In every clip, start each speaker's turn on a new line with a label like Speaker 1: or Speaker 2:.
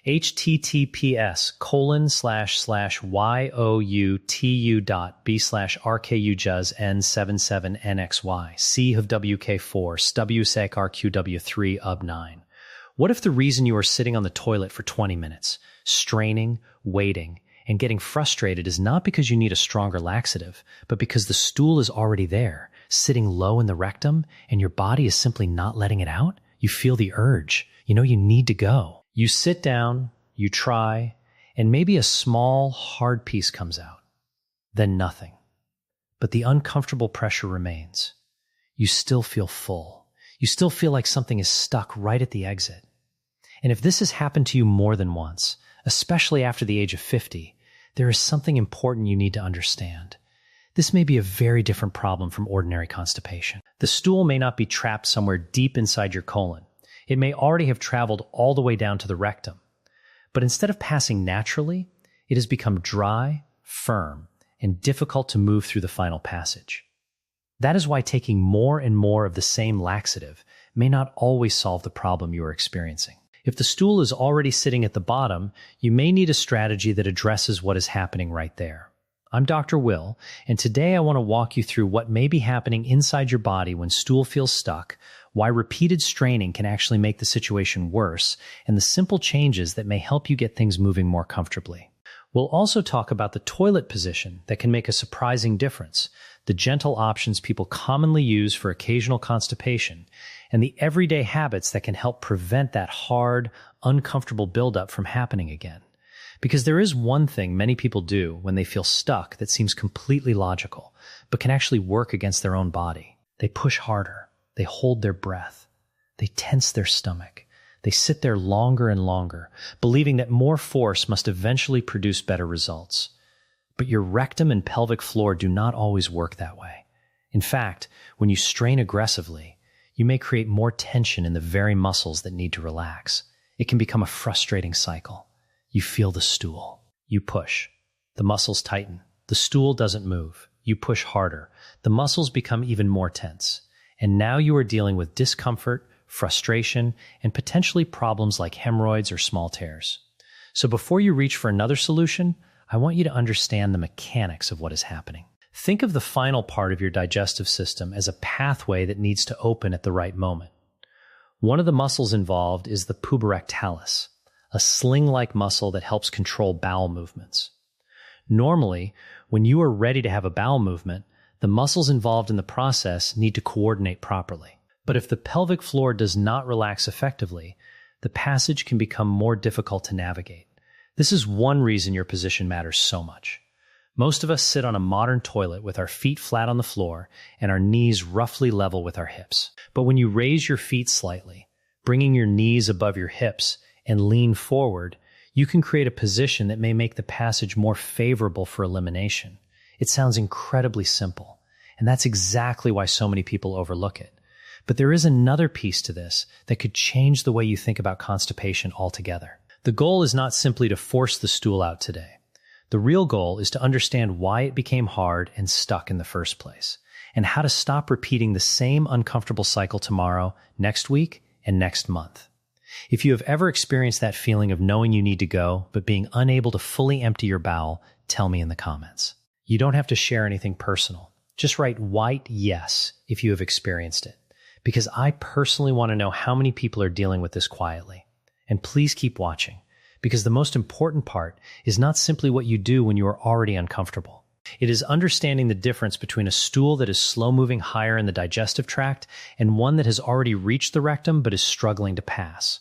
Speaker 1: https://youtu.b/rkujuz n77nxy c of wk4 stwsec rqw3 ub9. What if the reason you are sitting on the toilet for 20 minutes, straining, waiting, and getting frustrated is not because you need a stronger laxative, but because the stool is already there, sitting low in the rectum, and your body is simply not letting it out? You feel the urge. You know you need to go. You sit down, you try, and maybe a small, hard piece comes out. Then nothing. But the uncomfortable pressure remains. You still feel full. You still feel like something is stuck right at the exit. And if this has happened to you more than once, especially after the age of 50, there is something important you need to understand. This may be a very different problem from ordinary constipation. The stool may not be trapped somewhere deep inside your colon. It may already have traveled all the way down to the rectum. But instead of passing naturally, it has become dry, firm, and difficult to move through the final passage. That is why taking more and more of the same laxative may not always solve the problem you are experiencing. If the stool is already sitting at the bottom, you may need a strategy that addresses what is happening right there. I'm Dr. Will, and today I want to walk you through what may be happening inside your body when stool feels stuck, why repeated straining can actually make the situation worse, and the simple changes that may help you get things moving more comfortably. We'll also talk about the toilet position that can make a surprising difference, the gentle options people commonly use for occasional constipation, and the everyday habits that can help prevent that hard, uncomfortable buildup from happening again. Because there is one thing many people do when they feel stuck that seems completely logical, but can actually work against their own body. They push harder. They hold their breath. They tense their stomach. They sit there longer and longer, believing that more force must eventually produce better results. But your rectum and pelvic floor do not always work that way. In fact, when you strain aggressively, you may create more tension in the very muscles that need to relax. It can become a frustrating cycle. You feel the stool. You push. The muscles tighten. The stool doesn't move. You push harder. The muscles become even more tense. And now you are dealing with discomfort, frustration, and potentially problems like hemorrhoids or small tears. So before you reach for another solution, I want you to understand the mechanics of what is happening. Think of the final part of your digestive system as a pathway that needs to open at the right moment. One of the muscles involved is the puborectalis, a sling-like muscle that helps control bowel movements. Normally, when you are ready to have a bowel movement, the muscles involved in the process need to coordinate properly. But if the pelvic floor does not relax effectively, the passage can become more difficult to navigate. This is one reason your position matters so much. Most of us sit on a modern toilet with our feet flat on the floor and our knees roughly level with our hips. But when you raise your feet slightly, bringing your knees above your hips, and lean forward, you can create a position that may make the passage more favorable for elimination. It sounds incredibly simple, and that's exactly why so many people overlook it. But there is another piece to this that could change the way you think about constipation altogether. The goal is not simply to force the stool out today. The real goal is to understand why it became hard and stuck in the first place, and how to stop repeating the same uncomfortable cycle tomorrow, next week, and next month. If you have ever experienced that feeling of knowing you need to go, but being unable to fully empty your bowel, tell me in the comments. You don't have to share anything personal. Just write white yes if you have experienced it, because I personally want to know how many people are dealing with this quietly. And please keep watching, because the most important part is not simply what you do when you are already uncomfortable. It is understanding the difference between a stool that is slow-moving higher in the digestive tract and one that has already reached the rectum but is struggling to pass.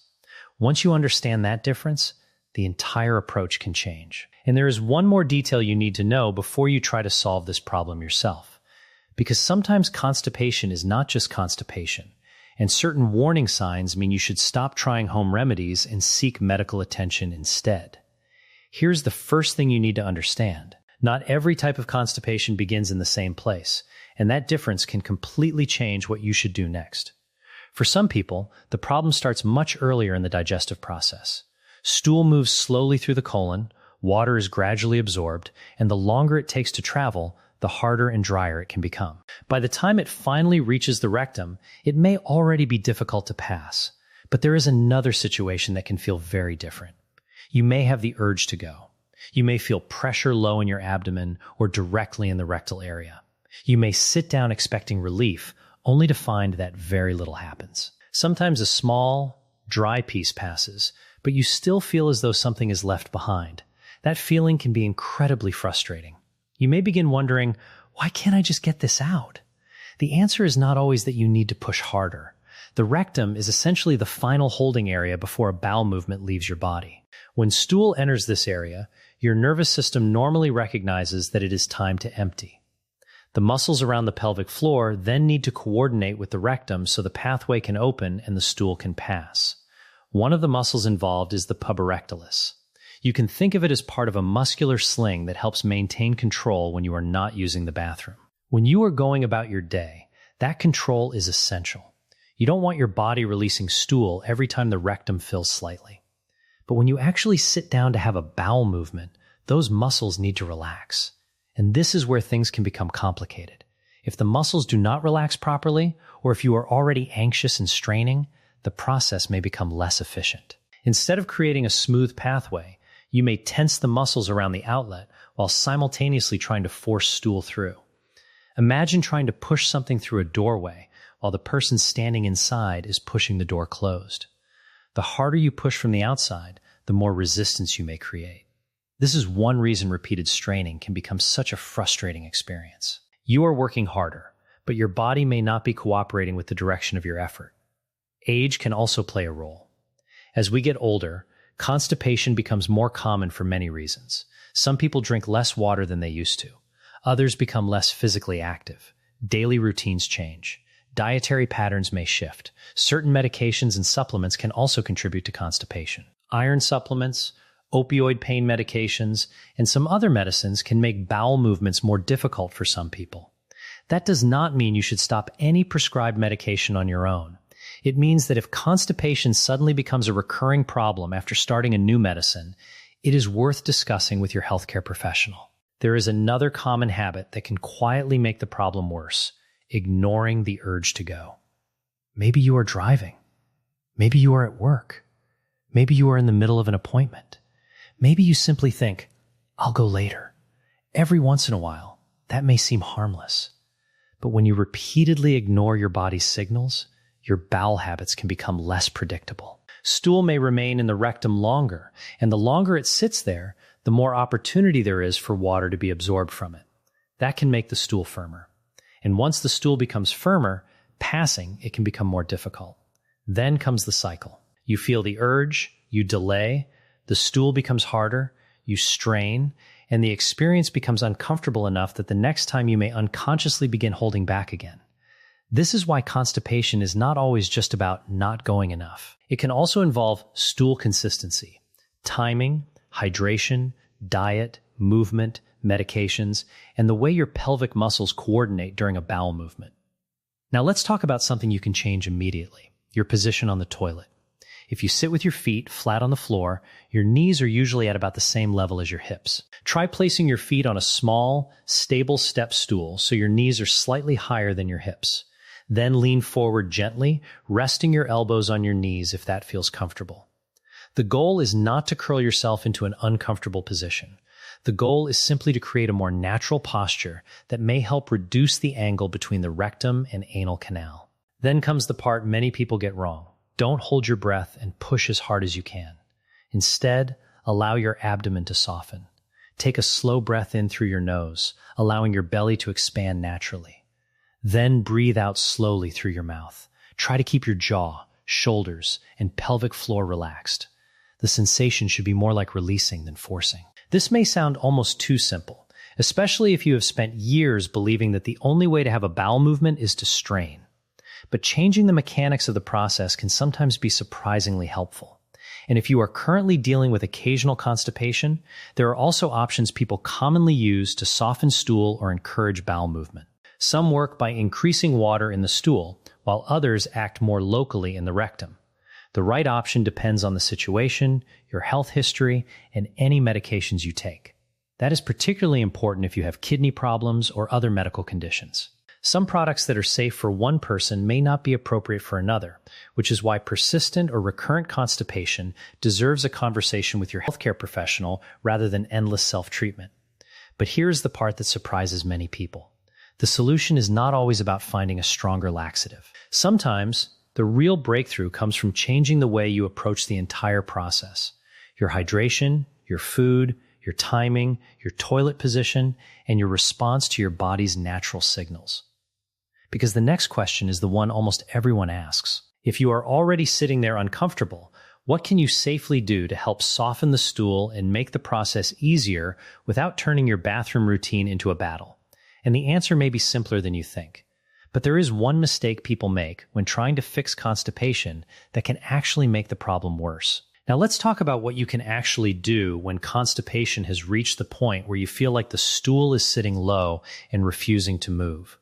Speaker 1: Once you understand that difference, the entire approach can change. And there is one more detail you need to know before you try to solve this problem yourself. Because sometimes constipation is not just constipation, and certain warning signs mean you should stop trying home remedies and seek medical attention instead. Here's the first thing you need to understand. Not every type of constipation begins in the same place, and that difference can completely change what you should do next. For some people, the problem starts much earlier in the digestive process. Stool moves slowly through the colon, water is gradually absorbed, and the longer it takes to travel, the harder and drier it can become. By the time it finally reaches the rectum, it may already be difficult to pass. But there is another situation that can feel very different. You may have the urge to go. You may feel pressure low in your abdomen or directly in the rectal area. You may sit down expecting relief, only to find that very little happens. Sometimes a small, dry piece passes, but you still feel as though something is left behind. That feeling can be incredibly frustrating. You may begin wondering, why can't I just get this out? The answer is not always that you need to push harder. The rectum is essentially the final holding area before a bowel movement leaves your body. When stool enters this area, your nervous system normally recognizes that it is time to empty. The muscles around the pelvic floor then need to coordinate with the rectum so the pathway can open and the stool can pass. One of the muscles involved is the puborectalis. You can think of it as part of a muscular sling that helps maintain control when you are not using the bathroom. When you are going about your day, that control is essential. You don't want your body releasing stool every time the rectum fills slightly. But when you actually sit down to have a bowel movement, those muscles need to relax. And this is where things can become complicated. If the muscles do not relax properly, or if you are already anxious and straining, the process may become less efficient. Instead of creating a smooth pathway, you may tense the muscles around the outlet while simultaneously trying to force stool through. Imagine trying to push something through a doorway while the person standing inside is pushing the door closed. The harder you push from the outside, the more resistance you may create. This is one reason repeated straining can become such a frustrating experience. You are working harder, but your body may not be cooperating with the direction of your effort. Age can also play a role. As we get older, constipation becomes more common for many reasons. Some people drink less water than they used to. Others become less physically active. Daily routines change. Dietary patterns may shift. Certain medications and supplements can also contribute to constipation. Iron supplements, opioid pain medications, and some other medicines can make bowel movements more difficult for some people. That does not mean you should stop any prescribed medication on your own. It means that if constipation suddenly becomes a recurring problem after starting a new medicine, it is worth discussing with your healthcare professional. There is another common habit that can quietly make the problem worse: ignoring the urge to go. Maybe you are driving. Maybe you are at work. Maybe you are in the middle of an appointment. Maybe you simply think, I'll go later. Every once in a while, that may seem harmless. But when you repeatedly ignore your body's signals, your bowel habits can become less predictable. Stool may remain in the rectum longer, and the longer it sits there, the more opportunity there is for water to be absorbed from it. That can make the stool firmer. And once the stool becomes firmer, passing it can become more difficult. Then comes the cycle. You feel the urge, you delay, the stool becomes harder, you strain, and the experience becomes uncomfortable enough that the next time you may unconsciously begin holding back again. This is why constipation is not always just about not going enough. It can also involve stool consistency, timing, hydration, diet, movement, medications, and the way your pelvic muscles coordinate during a bowel movement. Now let's talk about something you can change immediately: your position on the toilet. If you sit with your feet flat on the floor, your knees are usually at about the same level as your hips. Try placing your feet on a small, stable step stool so your knees are slightly higher than your hips. Then lean forward gently, resting your elbows on your knees if that feels comfortable. The goal is not to curl yourself into an uncomfortable position. The goal is simply to create a more natural posture that may help reduce the angle between the rectum and anal canal. Then comes the part many people get wrong. Don't hold your breath and push as hard as you can. Instead, allow your abdomen to soften. Take a slow breath in through your nose, allowing your belly to expand naturally. Then breathe out slowly through your mouth. Try to keep your jaw, shoulders, and pelvic floor relaxed. The sensation should be more like releasing than forcing. This may sound almost too simple, especially if you have spent years believing that the only way to have a bowel movement is to strain. But changing the mechanics of the process can sometimes be surprisingly helpful. And if you are currently dealing with occasional constipation, there are also options people commonly use to soften stool or encourage bowel movement. Some work by increasing water in the stool, while others act more locally in the rectum. The right option depends on the situation, your health history, and any medications you take. That is particularly important if you have kidney problems or other medical conditions. Some products that are safe for one person may not be appropriate for another, which is why persistent or recurrent constipation deserves a conversation with your healthcare professional rather than endless self-treatment. But here's the part that surprises many people. The solution is not always about finding a stronger laxative. Sometimes, the real breakthrough comes from changing the way you approach the entire process. Your hydration, your food, your timing, your toilet position, and your response to your body's natural signals. Because the next question is the one almost everyone asks. If you are already sitting there uncomfortable, what can you safely do to help soften the stool and make the process easier without turning your bathroom routine into a battle? And the answer may be simpler than you think. But there is one mistake people make when trying to fix constipation that can actually make the problem worse. Now let's talk about what you can actually do when constipation has reached the point where you feel like the stool is sitting low and refusing to move.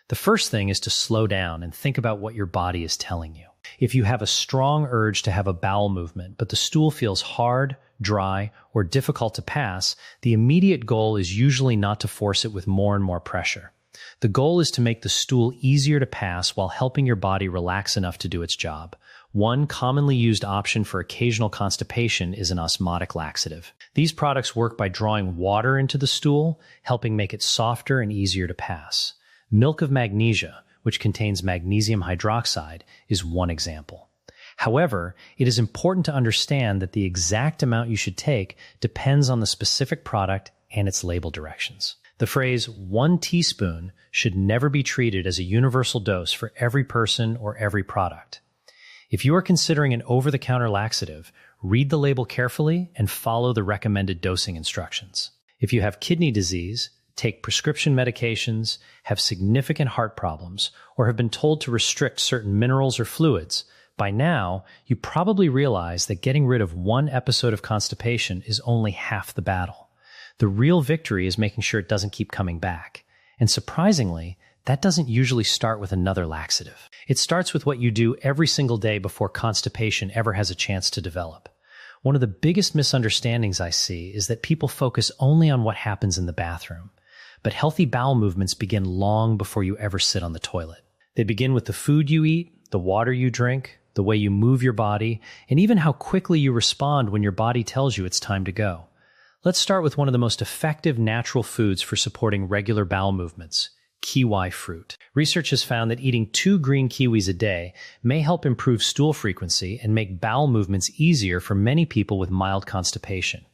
Speaker 1: The first thing is to slow down and think about what your body is telling you. If you have a strong urge to have a bowel movement, but the stool feels hard, dry, or difficult to pass, the immediate goal is usually not to force it with more and more pressure. The goal is to make the stool easier to pass while helping your body relax enough to do its job. One commonly used option for occasional constipation is an osmotic laxative. These products work by drawing water into the stool, helping make it softer and easier to pass. Milk of magnesia, which contains magnesium hydroxide, is one example. However, it is important to understand that the exact amount you should take depends on the specific product and its label directions. The phrase 1 teaspoon should never be treated as a universal dose for every person or every product. If you are considering an over-the-counter laxative, read the label carefully and follow the recommended dosing instructions. If you have kidney disease, take prescription medications, have significant heart problems, or have been told to restrict certain minerals or fluids, by now, you probably realize that getting rid of one episode of constipation is only half the battle. The real victory is making sure it doesn't keep coming back. And surprisingly, that doesn't usually start with another laxative. It starts with what you do every single day before constipation ever has a chance to develop. One of the biggest misunderstandings I see is that people focus only on what happens in the bathroom. But healthy bowel movements begin long before you ever sit on the toilet. They begin with the food you eat, the water you drink, the way you move your body, and even how quickly you respond when your body tells you it's time to go. Let's start with one of the most effective natural foods for supporting regular bowel movements, kiwi fruit. Research has found that eating 2 green kiwis a day may help improve stool frequency and make bowel movements easier for many people with mild constipation.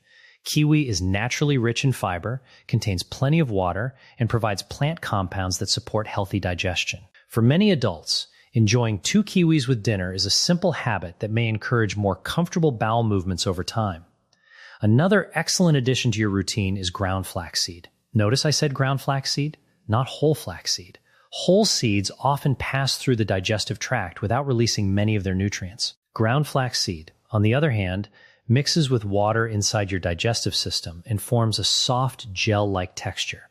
Speaker 1: Kiwi is naturally rich in fiber, contains plenty of water, and provides plant compounds that support healthy digestion. For many adults, enjoying 2 kiwis with dinner is a simple habit that may encourage more comfortable bowel movements over time. Another excellent addition to your routine is ground flaxseed. Notice I said ground flaxseed, not whole flaxseed. Whole seeds often pass through the digestive tract without releasing many of their nutrients. Ground flaxseed, on the other hand, mixes with water inside your digestive system and forms a soft gel-like texture.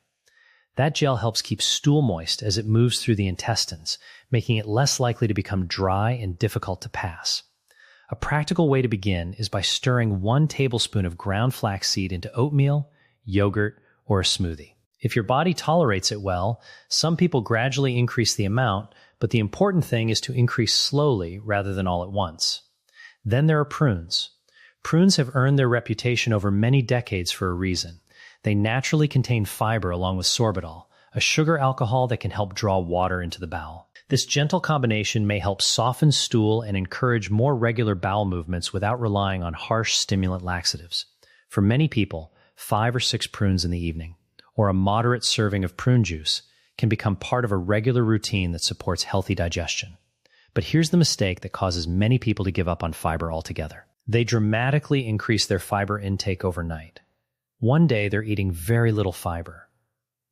Speaker 1: That gel helps keep stool moist as it moves through the intestines, making it less likely to become dry and difficult to pass. A practical way to begin is by stirring 1 tablespoon of ground flaxseed into oatmeal, yogurt, or a smoothie. If your body tolerates it well, some people gradually increase the amount, but the important thing is to increase slowly rather than all at once. Then there are prunes. Prunes have earned their reputation over many decades for a reason. They naturally contain fiber along with sorbitol, a sugar alcohol that can help draw water into the bowel. This gentle combination may help soften stool and encourage more regular bowel movements without relying on harsh stimulant laxatives. For many people, 5 or 6 prunes in the evening, or a moderate serving of prune juice, can become part of a regular routine that supports healthy digestion. But here's the mistake that causes many people to give up on fiber altogether. They dramatically increase their fiber intake overnight. One day they're eating very little fiber.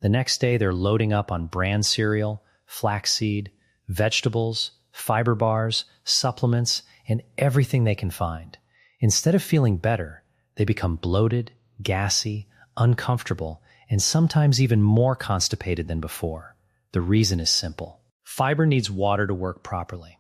Speaker 1: The next day they're loading up on bran cereal, flaxseed, vegetables, fiber bars, supplements, and everything they can find. Instead of feeling better, they become bloated, gassy, uncomfortable, and sometimes even more constipated than before. The reason is simple. Fiber needs water to work properly.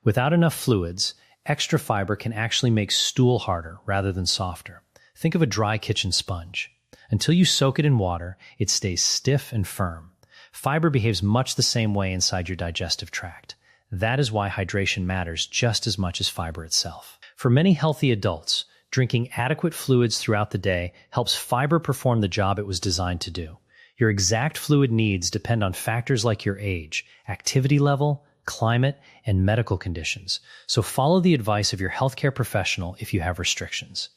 Speaker 1: Without enough fluids, extra fiber can actually make stool harder rather than softer. Think of a dry kitchen sponge. Until you soak it in water, it stays stiff and firm. Fiber behaves much the same way inside your digestive tract. That is why hydration matters just as much as fiber itself. For many healthy adults, drinking adequate fluids throughout the day helps fiber perform the job it was designed to do. Your exact fluid needs depend on factors like your age, activity level, climate, and medical conditions. So follow the advice of your healthcare professional if you have restrictions.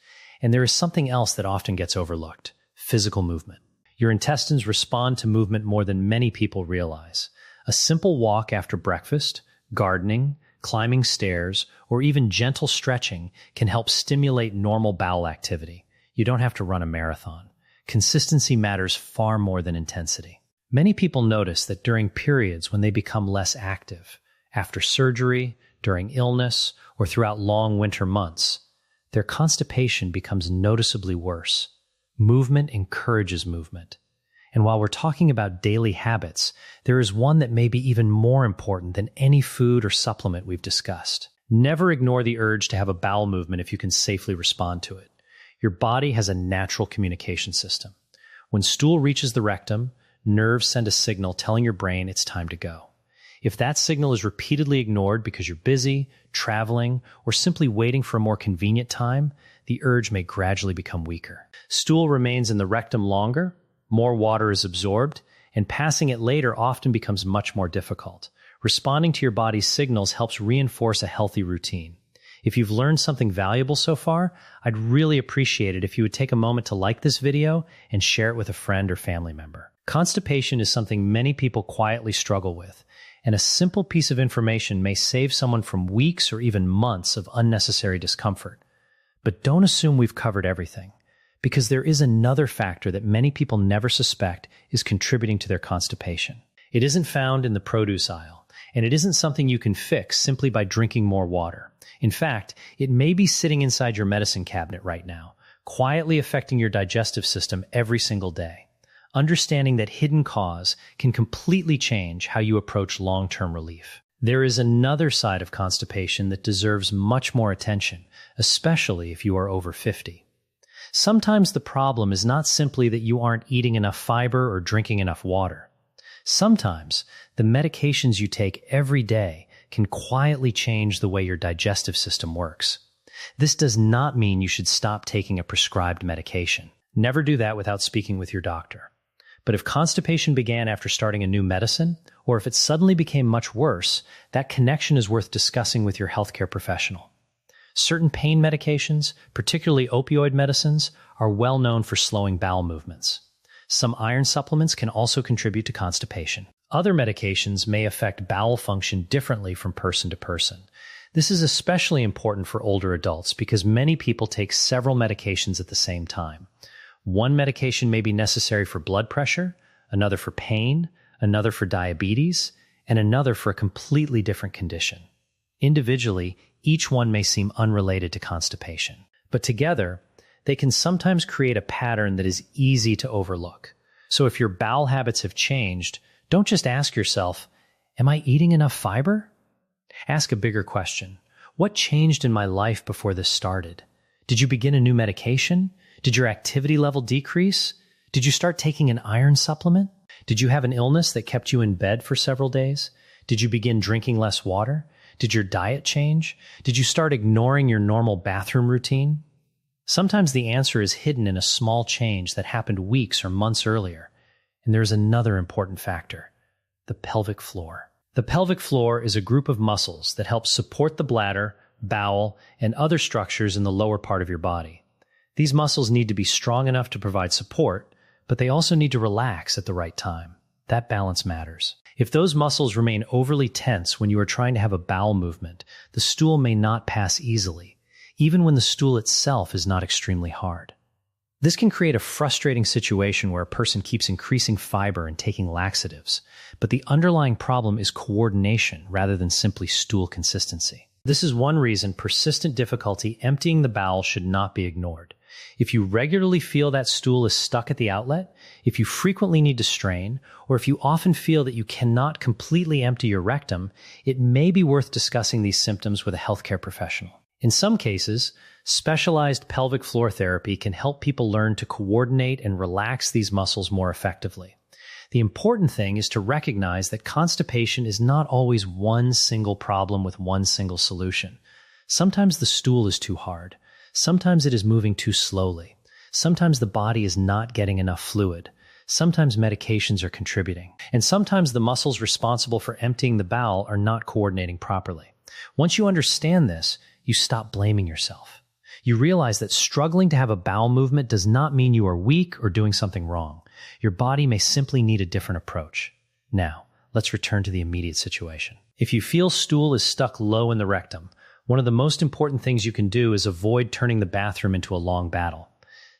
Speaker 1: And there is something else that often gets overlooked: physical movement. Your intestines respond to movement more than many people realize. A simple walk after breakfast, gardening, climbing stairs, or even gentle stretching can help stimulate normal bowel activity. You don't have to run a marathon. Consistency matters far more than intensity. Many people notice that during periods when they become less active, after surgery, during illness, or throughout long winter months, their constipation becomes noticeably worse. Movement encourages movement. And while we're talking about daily habits, there is one that may be even more important than any food or supplement we've discussed. Never ignore the urge to have a bowel movement if you can safely respond to it. Your body has a natural communication system. When stool reaches the rectum, nerves send a signal telling your brain it's time to go. If that signal is repeatedly ignored because you're busy, traveling, or simply waiting for a more convenient time, the urge may gradually become weaker. Stool remains in the rectum longer, more water is absorbed, and passing it later often becomes much more difficult. Responding to your body's signals helps reinforce a healthy routine. If you've learned something valuable so far, I'd really appreciate it if you would take a moment to like this video and share it with a friend or family member. Constipation is something many people quietly struggle with, and a simple piece of information may save someone from weeks or even months of unnecessary discomfort. But don't assume we've covered everything, because there is another factor that many people never suspect is contributing to their constipation. It isn't found in the produce aisle, and it isn't something you can fix simply by drinking more water. In fact, it may be sitting inside your medicine cabinet right now, quietly affecting your digestive system every single day. Understanding that hidden cause can completely change how you approach long-term relief. There is another side of constipation that deserves much more attention, especially if you are over 50. Sometimes the problem is not simply that you aren't eating enough fiber or drinking enough water. Sometimes the medications you take every day can quietly change the way your digestive system works. This does not mean you should stop taking a prescribed medication. Never do that without speaking with your doctor. But if constipation began after starting a new medicine, or if it suddenly became much worse, that connection is worth discussing with your healthcare professional. Certain pain medications, particularly opioid medicines, are well known for slowing bowel movements. Some iron supplements can also contribute to constipation. Other medications may affect bowel function differently from person to person. This is especially important for older adults because many people take several medications at the same time. One medication may be necessary for blood pressure, another for pain, another for diabetes, and another for a completely different condition. Individually, each one may seem unrelated to constipation, but together, they can sometimes create a pattern that is easy to overlook. So if your bowel habits have changed, don't just ask yourself, am I eating enough fiber? Ask a bigger question. What changed in my life before this started? Did you begin a new medication? Did your activity level decrease? Did you start taking an iron supplement? Did you have an illness that kept you in bed for several days? Did you begin drinking less water? Did your diet change? Did you start ignoring your normal bathroom routine? Sometimes the answer is hidden in a small change that happened weeks or months earlier. And there's another important factor: the pelvic floor. The pelvic floor is a group of muscles that help support the bladder, bowel, and other structures in the lower part of your body. These muscles need to be strong enough to provide support, but they also need to relax at the right time. That balance matters. If those muscles remain overly tense when you are trying to have a bowel movement, the stool may not pass easily, even when the stool itself is not extremely hard. This can create a frustrating situation where a person keeps increasing fiber and taking laxatives, but the underlying problem is coordination rather than simply stool consistency. This is one reason persistent difficulty emptying the bowel should not be ignored. If you regularly feel that stool is stuck at the outlet, if you frequently need to strain, or if you often feel that you cannot completely empty your rectum, it may be worth discussing these symptoms with a healthcare professional. In some cases, specialized pelvic floor therapy can help people learn to coordinate and relax these muscles more effectively. The important thing is to recognize that constipation is not always one single problem with one single solution. Sometimes the stool is too hard. Sometimes it is moving too slowly. Sometimes the body is not getting enough fluid. Sometimes medications are contributing. And sometimes the muscles responsible for emptying the bowel are not coordinating properly. Once you understand this, you stop blaming yourself. You realize that struggling to have a bowel movement does not mean you are weak or doing something wrong. Your body may simply need a different approach. Now, let's return to the immediate situation. If you feel stool is stuck low in the rectum, one of the most important things you can do is avoid turning the bathroom into a long battle.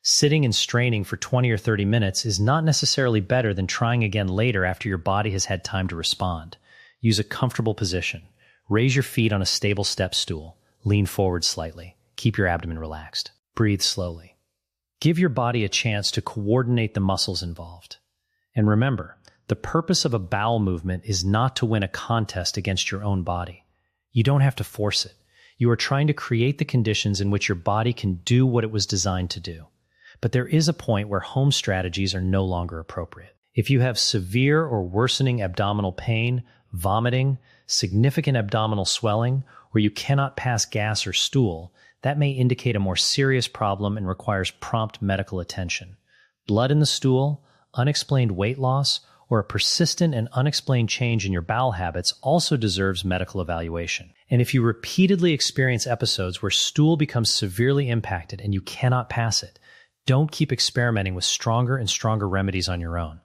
Speaker 1: Sitting and straining for 20 or 30 minutes is not necessarily better than trying again later after your body has had time to respond. Use a comfortable position. Raise your feet on a stable step stool. Lean forward slightly. Keep your abdomen relaxed. Breathe slowly. Give your body a chance to coordinate the muscles involved. And remember, the purpose of a bowel movement is not to win a contest against your own body. You don't have to force it. You are trying to create the conditions in which your body can do what it was designed to do. But there is a point where home strategies are no longer appropriate. If you have severe or worsening abdominal pain, vomiting, significant abdominal swelling, or you cannot pass gas or stool, that may indicate a more serious problem and requires prompt medical attention. Blood in the stool, unexplained weight loss, or a persistent and unexplained change in your bowel habits also deserves medical evaluation. And if you repeatedly experience episodes where stool becomes severely impacted and you cannot pass it, don't keep experimenting with stronger and stronger remedies on your own.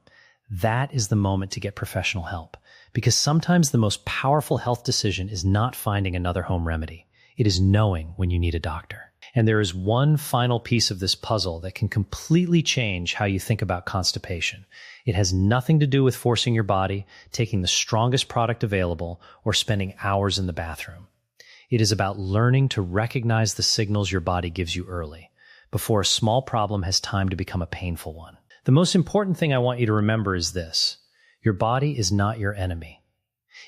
Speaker 1: That is the moment to get professional help, because sometimes the most powerful health decision is not finding another home remedy. It is knowing when you need a doctor. And there is one final piece of this puzzle that can completely change how you think about constipation. It has nothing to do with forcing your body, taking the strongest product available, or spending hours in the bathroom. It is about learning to recognize the signals your body gives you early, before a small problem has time to become a painful one. The most important thing I want you to remember is this: your body is not your enemy.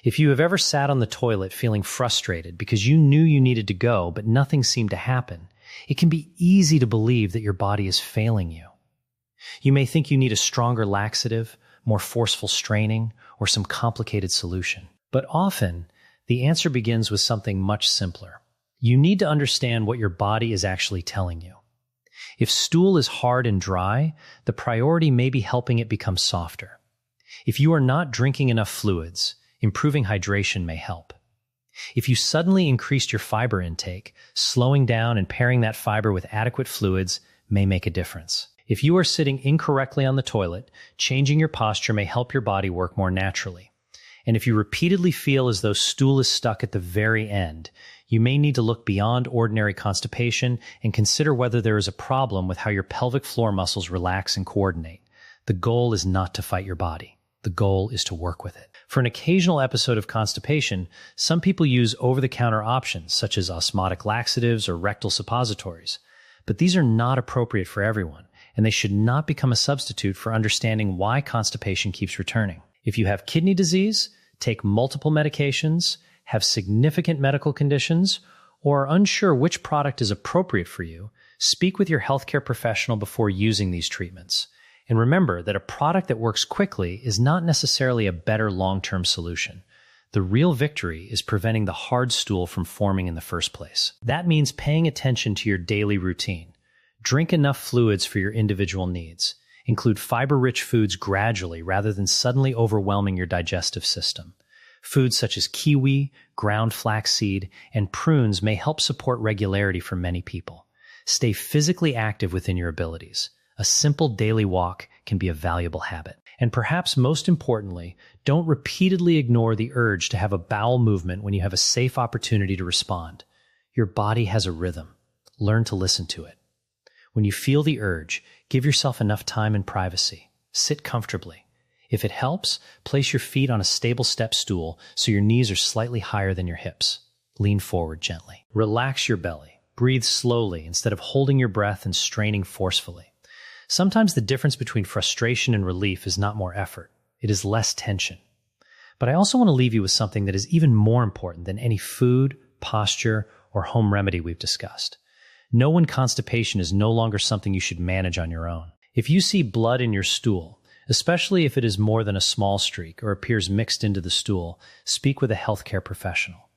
Speaker 1: If you have ever sat on the toilet feeling frustrated because you knew you needed to go but nothing seemed to happen, it can be easy to believe that your body is failing you. You may think you need a stronger laxative, more forceful straining, or some complicated solution. But often, the answer begins with something much simpler. You need to understand what your body is actually telling you. If stool is hard and dry, the priority may be helping it become softer. If you are not drinking enough fluids, improving hydration may help. If you suddenly increased your fiber intake, slowing down and pairing that fiber with adequate fluids may make a difference. If you are sitting incorrectly on the toilet, changing your posture may help your body work more naturally. And if you repeatedly feel as though stool is stuck at the very end, you may need to look beyond ordinary constipation and consider whether there is a problem with how your pelvic floor muscles relax and coordinate. The goal is not to fight your body. The goal is to work with it. For an occasional episode of constipation, some people use over-the-counter options such as osmotic laxatives or rectal suppositories. But these are not appropriate for everyone, and they should not become a substitute for understanding why constipation keeps returning. If you have kidney disease, take multiple medications, have significant medical conditions, or are unsure which product is appropriate for you, speak with your healthcare professional before using these treatments. And remember that a product that works quickly is not necessarily a better long-term solution. The real victory is preventing the hard stool from forming in the first place. That means paying attention to your daily routine. Drink enough fluids for your individual needs. Include fiber-rich foods gradually rather than suddenly overwhelming your digestive system. Foods such as kiwi, ground flaxseed, and prunes may help support regularity for many people. Stay physically active within your abilities. A simple daily walk can be a valuable habit. And perhaps most importantly, don't repeatedly ignore the urge to have a bowel movement when you have a safe opportunity to respond. Your body has a rhythm. Learn to listen to it. When you feel the urge, give yourself enough time and privacy. Sit comfortably. If it helps, place your feet on a stable step stool so your knees are slightly higher than your hips. Lean forward gently. Relax your belly. Breathe slowly instead of holding your breath and straining forcefully. Sometimes the difference between frustration and relief is not more effort. It is less tension. But I also want to leave you with something that is even more important than any food, posture, or home remedy we've discussed. Know when constipation is no longer something you should manage on your own. If you see blood in your stool, Especially if it is more than a small streak or appears mixed into the stool, speak with a healthcare professional.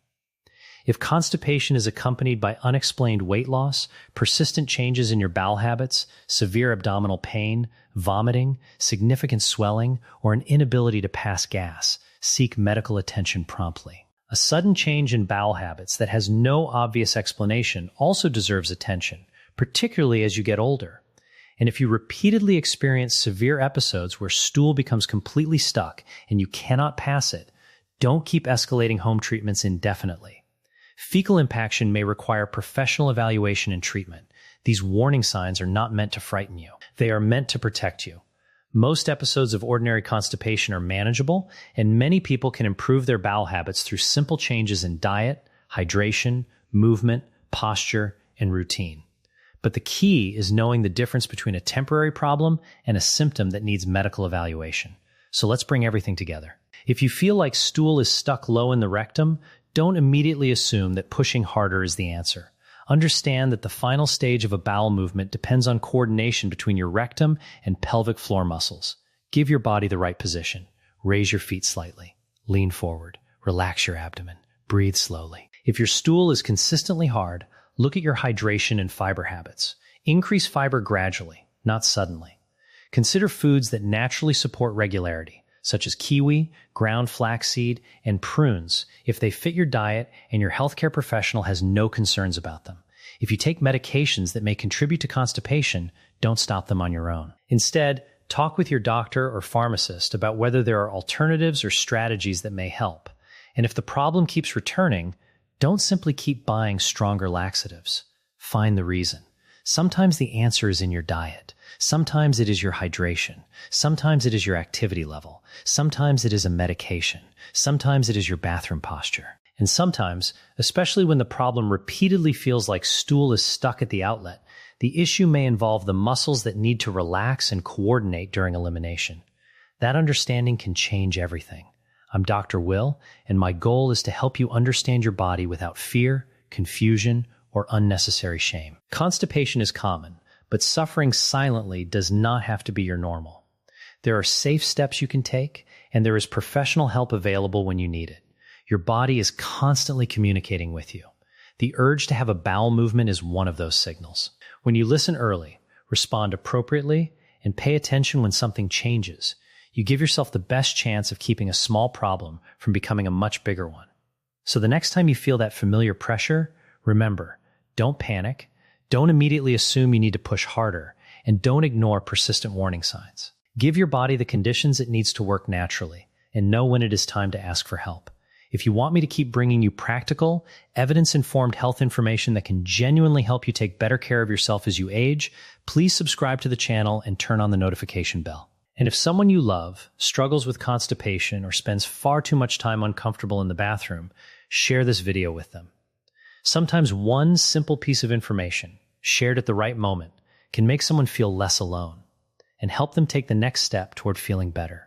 Speaker 1: If constipation is accompanied by unexplained weight loss, persistent changes in your bowel habits, severe abdominal pain, vomiting, significant swelling, or an inability to pass gas, seek medical attention promptly. A sudden change in bowel habits that has no obvious explanation also deserves attention, particularly as you get older. And if you repeatedly experience severe episodes where stool becomes completely stuck and you cannot pass it, don't keep escalating home treatments indefinitely. Fecal impaction may require professional evaluation and treatment. These warning signs are not meant to frighten you. They are meant to protect you. Most episodes of ordinary constipation are manageable, and many people can improve their bowel habits through simple changes in diet, hydration, movement, posture, and routine. But the key is knowing the difference between a temporary problem and a symptom that needs medical evaluation. So let's bring everything together. If you feel like stool is stuck low in the rectum, don't immediately assume that pushing harder is the answer. Understand that the final stage of a bowel movement depends on coordination between your rectum and pelvic floor muscles. Give your body the right position. Raise your feet slightly. Lean forward. Relax your abdomen. Breathe slowly. If your stool is consistently hard, look at your hydration and fiber habits. Increase fiber gradually, not suddenly. Consider foods that naturally support regularity, such as kiwi, ground flaxseed, and prunes, if they fit your diet and your healthcare professional has no concerns about them. If you take medications that may contribute to constipation, don't stop them on your own. Instead, talk with your doctor or pharmacist about whether there are alternatives or strategies that may help. And if the problem keeps returning, don't simply keep buying stronger laxatives. Find the reason. Sometimes the answer is in your diet. Sometimes it is your hydration. Sometimes it is your activity level. Sometimes it is a medication. Sometimes it is your bathroom posture. And sometimes, especially when the problem repeatedly feels like stool is stuck at the outlet, the issue may involve the muscles that need to relax and coordinate during elimination. That understanding can change everything. I'm Dr. Will, and my goal is to help you understand your body without fear, confusion, or unnecessary shame. Constipation is common, but suffering silently does not have to be your normal. There are safe steps you can take, and there is professional help available when you need it. Your body is constantly communicating with you. The urge to have a bowel movement is one of those signals. When you listen early, respond appropriately, and pay attention when something changes, you give yourself the best chance of keeping a small problem from becoming a much bigger one. So the next time you feel that familiar pressure, remember, don't panic, don't immediately assume you need to push harder, and don't ignore persistent warning signs. Give your body the conditions it needs to work naturally, and know when it is time to ask for help. If you want me to keep bringing you practical, evidence-informed health information that can genuinely help you take better care of yourself as you age, please subscribe to the channel and turn on the notification bell. And if someone you love struggles with constipation or spends far too much time uncomfortable in the bathroom, share this video with them. Sometimes one simple piece of information, shared at the right moment, can make someone feel less alone and help them take the next step toward feeling better.